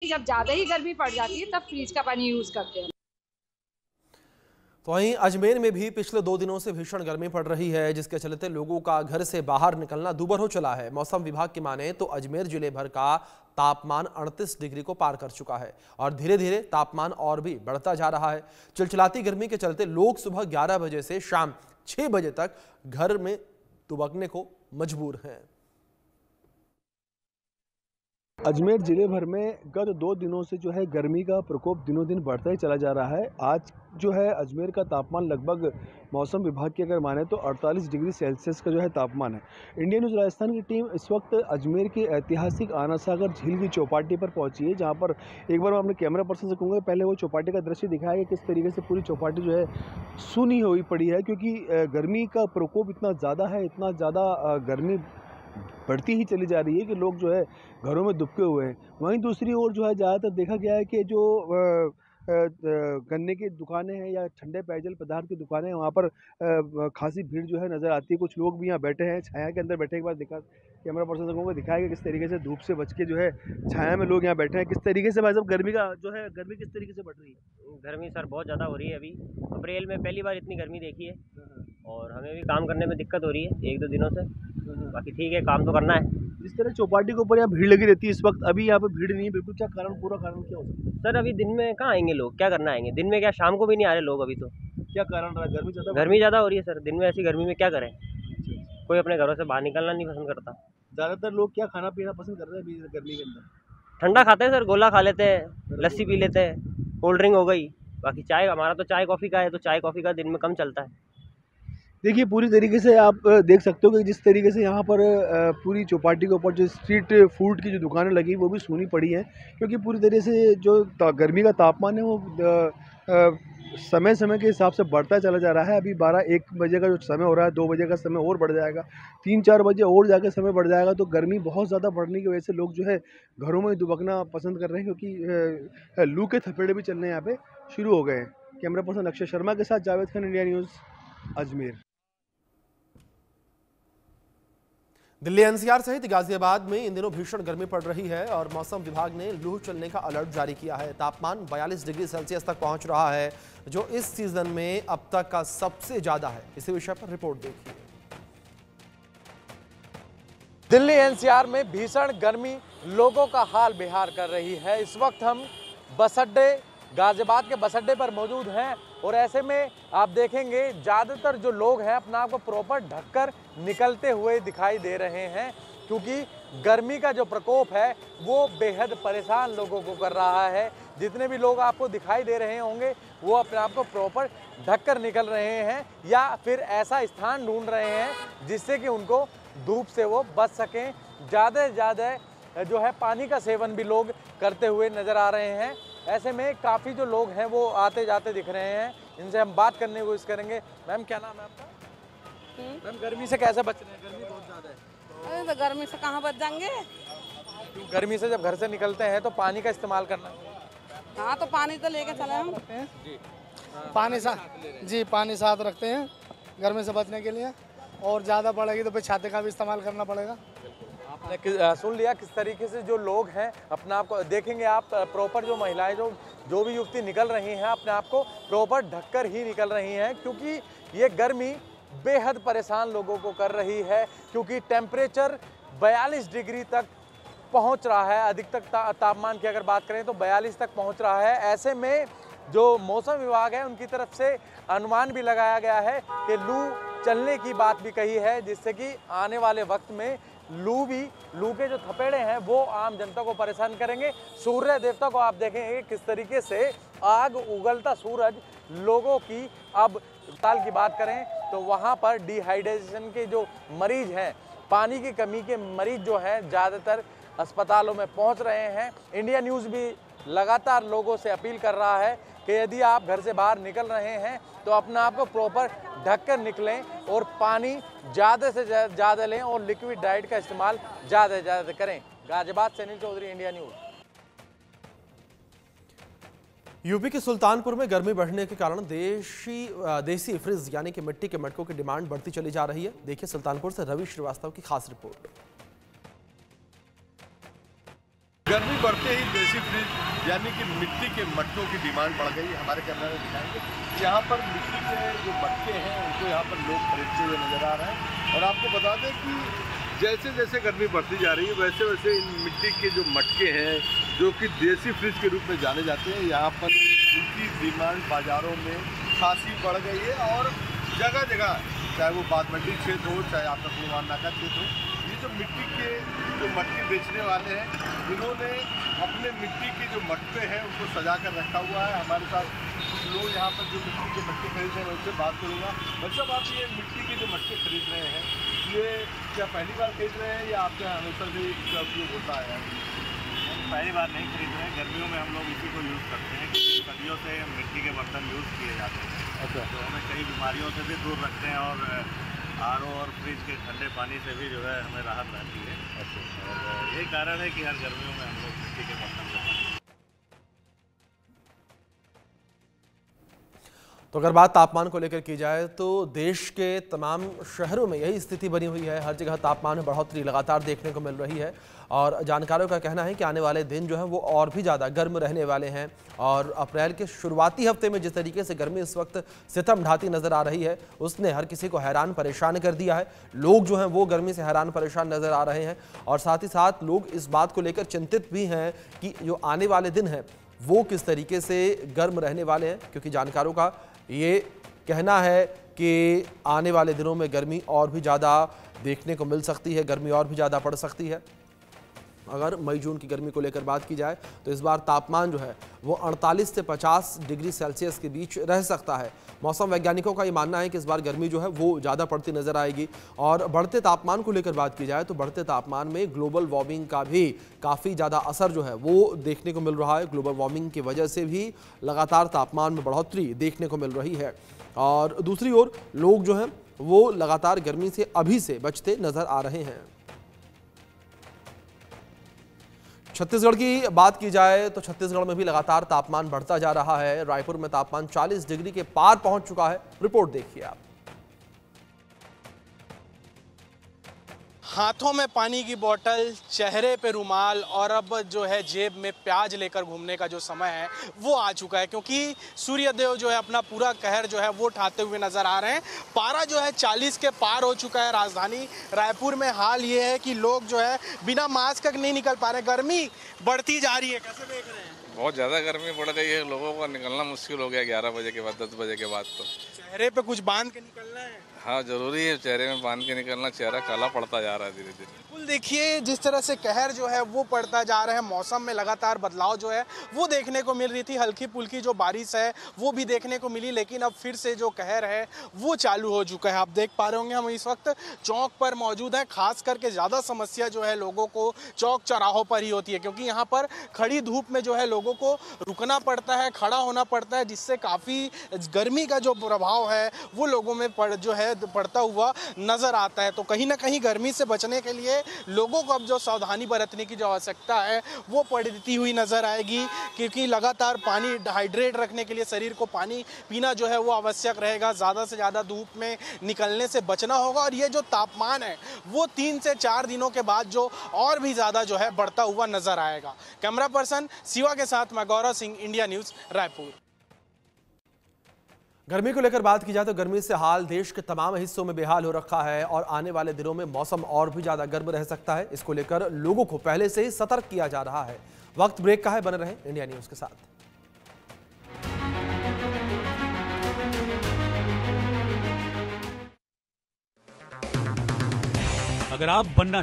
जब ज़्यादा ही गर्मी पड़ जाती है तब फ्रिज का पानी यूज़ करते हैं। तो वहीं अजमेर में भी पिछले 2 दिनों से भीषण गर्मी पड़ रही है, जिसके चलते लोगों का घर से बाहर निकलना दूभर हो चला है। मौसम विभाग की माने तो अजमेर जिले भर का तापमान 38 डिग्री को पार कर चुका है और धीरे धीरे तापमान और भी बढ़ता जा रहा है। चिलचिलाती गर्मी के चलते लोग सुबह 11 बजे से शाम 6 बजे तक घर में दुबकने को मजबूर हैं। अजमेर ज़िले भर में गत 2 दिनों से जो है गर्मी का प्रकोप दिनों दिन बढ़ता ही चला जा रहा है। आज जो है अजमेर का तापमान लगभग मौसम विभाग की अगर माने तो 48 डिग्री सेल्सियस का जो है तापमान है। इंडिया न्यूज़ राजस्थान की टीम इस वक्त अजमेर की ऐतिहासिक आना सागर झील की चौपाटी पर पहुंची है, जहां पर एक बार मैं अपने कैमरा पर्सन से कहूँगा पहले वो चौपाटी का दृश्य दिखाया कि किस तरीके से पूरी चौपाटी जो है सूनी हुई पड़ी है, क्योंकि गर्मी का प्रकोप इतना ज़्यादा है, इतना ज़्यादा गर्मी बढ़ती ही चली जा रही है कि लोग जो है घरों में दुबके हुए हैं। वहीं दूसरी ओर जो है ज़्यादातर देखा गया है कि जो गन्ने की दुकानें हैं या ठंडे पेयजल पदार्थ की दुकानें हैं, वहाँ पर खासी भीड़ जो है नज़र आती है। कुछ लोग भी यहाँ बैठे हैं, छाया के अंदर बैठे के बाद दिखा कैमरा पर्सन से कहूँगा दिखाया कि किस तरीके से धूप से बच के जो है छाया में लोग यहाँ बैठे हैं। किस तरीके से भाई साहब गर्मी का जो है गर्मी किस तरीके से बढ़ रही है? गर्मी सर बहुत ज़्यादा हो रही है। अभी अप्रैल में पहली बार इतनी गर्मी देखी है और हमें भी काम करने में दिक्कत हो रही है 1-2 दिनों से। बाकी ठीक है, काम तो करना है। जिस तरह चौपाटी के ऊपर यहाँ भीड़ लगी रहती है इस वक्त, अभी यहाँ पे भीड़ नहीं है बिल्कुल, क्या कारण, पूरा कारण क्या हो सकता है? सर अभी दिन में कहाँ आएंगे लोग, क्या करना आएंगे दिन में, क्या शाम को भी नहीं आ रहे लोग अभी तो। क्या कारण रहा? गर्मी ज़्यादा हो रही है सर, दिन में ऐसी गर्मी में क्या करें, कोई अपने घरों से बाहर निकलना नहीं पसंद करता। ज़्यादातर लोग क्या खाना पीना पसंद कर रहे हैं अभी गर्मी के अंदर? ठंडा खाते हैं सर, गोला खा लेते हैं, लस्सी पी लेते हैं, कोल्ड ड्रिंक हो गई। बाकी चाय, हमारा तो चाय कॉफ़ी का है, तो चाय कॉफ़ी का दिन में कम चलता है। देखिए पूरी तरीके से आप देख सकते हो कि जिस तरीके से यहाँ पर पूरी चौपाटी के ऊपर जो स्ट्रीट फूड की जो दुकानें लगी वो भी सूनी पड़ी हैं, क्योंकि पूरी तरीके से जो गर्मी का तापमान है वो समय समय के हिसाब से बढ़ता चला जा रहा है। अभी 12-1 बजे का जो समय हो रहा है, 2 बजे का समय और बढ़ जाएगा, 3-4 बजे और जाकर समय बढ़ जाएगा। तो गर्मी बहुत ज़्यादा बढ़ने की वजह से लोग जो है घरों में दुबकना पसंद कर रहे हैं, क्योंकि लू के थपेड़े भी चलने यहाँ पे शुरू हो गए हैं। कैमरा पर्सन अक्षय शर्मा के साथ Javed Khan, India news, Ajmer. Delhi NCR सहित गाजियाबाद में इन दिनों भीषण गर्मी पड़ रही है और मौसम विभाग ने लू चलने का अलर्ट जारी किया है। तापमान 42 डिग्री सेल्सियस तक पहुंच रहा है, जो इस सीजन में अब तक का सबसे ज्यादा है। इसी विषय पर रिपोर्ट देखिए। दिल्ली एनसीआर में भीषण गर्मी लोगों का हाल बेहाल कर रही है। इस वक्त हम बस अड्डे, गाजियाबाद के बस अड्डे पर मौजूद हैं और ऐसे में आप देखेंगे ज़्यादातर जो लोग हैं अपना आपको प्रॉपर ढककर निकलते हुए दिखाई दे रहे हैं, क्योंकि गर्मी का जो प्रकोप है वो बेहद परेशान लोगों को कर रहा है। जितने भी लोग आपको दिखाई दे रहे होंगे वो अपने आप को प्रॉपर ढककर निकल रहे हैं या फिर ऐसा स्थान ढूंढ रहे हैं जिससे कि उनको धूप से वो बच सकें। ज़्यादा से ज़्यादा जो है पानी का सेवन भी लोग करते हुए नज़र आ रहे हैं। ऐसे में काफ़ी जो लोग हैं वो आते जाते दिख रहे हैं, इनसे हम बात करने की कोशिश करेंगे। मैम क्या नाम है आपका? मैम गर्मी से कैसे बच रहे हैं? गर्मी बहुत ज़्यादा है। अरे तो गर्मी से कहाँ बच जाएंगे? गर्मी से जब घर से निकलते हैं तो पानी का इस्तेमाल करना। हाँ तो पानी तो लेके चले हम। पानी साथ रखते हैं गर्मी से बचने के लिए, और ज़्यादा पड़ेगी तो फिर छाते का भी इस्तेमाल करना पड़ेगा। आपने सुन लिया किस तरीके से जो लोग हैं अपने आप को देखेंगे आप प्रॉपर, जो महिलाएं जो भी युवती निकल रही हैं अपने आप को प्रॉपर ढककर ही निकल रही हैं, क्योंकि ये गर्मी बेहद परेशान लोगों को कर रही है। क्योंकि टेम्परेचर 42 डिग्री तक पहुंच रहा है, अधिकतम तापमान की अगर बात करें तो 42 तक पहुंच रहा है। ऐसे में जो मौसम विभाग है उनकी तरफ से अनुमान भी लगाया गया है कि लू चलने की बात भी कही है, जिससे कि आने वाले वक्त में लू के जो थपेड़े हैं वो आम जनता को परेशान करेंगे। सूर्य देवता को आप देखेंगे किस तरीके से आग उगलता सूरज लोगों की, अब अस्पताल की बात करें तो वहाँ पर डिहाइड्रेशन के जो मरीज हैं, पानी की कमी के मरीज जो हैं ज़्यादातर अस्पतालों में पहुँच रहे हैं। इंडिया न्यूज़ भी लगातार लोगों से अपील कर रहा है कि यदि आप घर से बाहर निकल रहे हैं तो अपना आप को प्रॉपर ढक कर निकलें और पानी ज़्यादा से ज़्यादा लें और लिक्विड डाइट का इस्तेमाल ज़्यादा से ज़्यादा करें। गाजियाबाद से Anil Chaudhary, India news. UP के सुल्तानपुर में गर्मी बढ़ने के कारण देसी फ्रिज यानी कि मिट्टी के मटकों की डिमांड बढ़ती चली जा रही है। देखिए सुल्तानपुर से रवि श्रीवास्तव की खास रिपोर्ट। गर्मी बढ़ते ही देसी देसी फ्रिज यानी कि मिट्टी के मटकों की डिमांड बढ़ गई। हमारे कैमरा में दिखाएंगे यहाँ पर मिट्टी के जो मटके हैं उनको यहाँ पर लोग खरीदते हुए नजर आ रहे हैं। और आपको बता दें कि जैसे जैसे गर्मी बढ़ती जा रही है वैसे वैसे इन मिट्टी के जो मटके हैं जो कि देसी फ्रिज के रूप में जाने जाते हैं, यहाँ पर इनकी डिमांड बाज़ारों में खासी बढ़ गई है। और जगह जगह चाहे वो बागमंडी क्षेत्र हो चाहे आपका कुलवान नाका क्षेत्र हो, ये जो मिट्टी के जो मटके बेचने वाले हैं इन्होंने अपने मिट्टी के जो मटके हैं उनको सजा कर रखा हुआ है। हमारे साथ कुछ लोग यहाँ पर जो मिट्टी के मटके खरीद रहे हैं उनसे बात करूँगा। मतलब आप ये मिट्टी के जो मटके खरीद रहे हैं ये क्या पहली बार खरीद रहे हैं या आपके यहाँ हमेशा भी इसका उपयोग होता है? पहली बार नहीं खरीद रहे हैं, गर्मियों में हम लोग इसी को यूज़ करते हैं क्योंकि सदियों से मिट्टी के बर्तन यूज़ किए जाते हैं। अच्छा, तो हमें कई बीमारियों से भी दूर रखते हैं और आरओ और फ्रिज के ठंडे पानी से भी जो है हमें राहत रहती है। अच्छा, और यही कारण है कि हर गर्मियों में हम लोग मिट्टी के बर्तन लेते हैं। तो अगर बात तापमान को लेकर की जाए तो देश के तमाम शहरों में यही स्थिति बनी हुई है। हर जगह तापमान में बढ़ोतरी लगातार देखने को मिल रही है और जानकारों का कहना है कि आने वाले दिन जो है वो और भी ज़्यादा गर्म रहने वाले हैं। और अप्रैल के शुरुआती हफ्ते में जिस तरीके से गर्मी इस वक्त सितम ढाती नज़र आ रही है उसने हर किसी को हैरान परेशान कर दिया है। लोग जो हैं वो गर्मी से हैरान परेशान नज़र आ रहे हैं और साथ ही साथ लोग इस बात को लेकर चिंतित भी हैं कि जो आने वाले दिन हैं वो किस तरीके से गर्म रहने वाले हैं, क्योंकि जानकारों का ये कहना है कि आने वाले दिनों में गर्मी और भी ज़्यादा देखने को मिल सकती है, गर्मी और भी ज़्यादा पड़ सकती है। अगर मई जून की गर्मी को लेकर बात की जाए तो इस बार तापमान जो है वो 48 से 50 डिग्री सेल्सियस के बीच रह सकता है। मौसम वैज्ञानिकों का ये मानना है कि इस बार गर्मी जो है वो ज़्यादा पड़ती नजर आएगी। और बढ़ते तापमान को लेकर बात की जाए तो बढ़ते तापमान में ग्लोबल वार्मिंग का भी काफ़ी ज़्यादा असर जो है वो देखने को मिल रहा है। ग्लोबल वार्मिंग की वजह से भी लगातार तापमान में बढ़ोतरी देखने को मिल रही है और दूसरी ओर लोग जो हैं वो लगातार गर्मी से अभी से बचते नजर आ रहे हैं। छत्तीसगढ़ की बात की जाए तो छत्तीसगढ़ में भी लगातार तापमान बढ़ता जा रहा है। रायपुर में तापमान 40 डिग्री के पार पहुंच चुका है। रिपोर्ट देखिए आप। हाथों में पानी की बोतल, चेहरे पे रुमाल और अब जो है जेब में प्याज लेकर घूमने का जो समय है वो आ चुका है, क्योंकि सूर्यदेव जो है अपना पूरा कहर जो है वो उठाते हुए नजर आ रहे हैं। पारा जो है 40 के पार हो चुका है राजधानी रायपुर में। हाल ये है कि लोग जो है बिना मास्क के नहीं निकल पा रहे। गर्मी बढ़ती जा रही है, कैसे देख रहे हैं? बहुत ज़्यादा गर्मी बढ़ रही है, लोगों को निकलना मुश्किल हो गया 11 बजे के बाद, 10 बजे के बाद। तो चेहरे पे कुछ बांध के निकलना है। हाँ, जरूरी है चेहरे में बांध के निकलना, चेहरा काला पड़ता जा रहा है धीरे धीरे। बिल्कुल, देखिए जिस तरह से कहर जो है वो पड़ता जा रहा है। मौसम में लगातार बदलाव जो है वो देखने को मिल रही थी। हल्की फुल्की जो बारिश है वो भी देखने को मिली, लेकिन अब फिर से जो कहर है वो चालू हो चुका है। आप देख पा रहे होंगे हम इस वक्त चौक पर मौजूद हैं। खास करके ज़्यादा समस्या जो है लोगों को चौक चौराहों पर ही होती है, क्योंकि यहाँ पर खड़ी धूप में जो है लोगों को रुकना पड़ता है, खड़ा होना पड़ता है, जिससे काफ़ी गर्मी का जो प्रभाव है वो लोगों में पड़ता हुआ नजर आता है। तो कहीं ना कहीं गर्मी से बचने के लिए लोगों को अब जो सावधानी बरतने की जो आवश्यकता है वो पड़ती हुई नजर आएगी, क्योंकि लगातार पानी हाइड्रेट रखने के लिए शरीर को पानी पीना जो है वो आवश्यक रहेगा। ज़्यादा से ज़्यादा धूप में निकलने से बचना होगा और ये जो तापमान है वो 3 से 4 दिनों के बाद जो और भी ज़्यादा जो है बढ़ता हुआ नजर आएगा। कैमरा पर्सन शिवा के साथ मैं गौरव सिंह, इंडिया न्यूज़ रायपुर। गर्मी को लेकर बात की जाए तो गर्मी से हाल देश के तमाम हिस्सों में बेहाल हो रखा है और आने वाले दिनों में मौसम और भी ज्यादा गर्म रह सकता है। इसको लेकर लोगों को पहले से ही सतर्क किया जा रहा है। वक्त ब्रेक का है, बने रहें इंडिया न्यूज के साथ। अगर आप बनना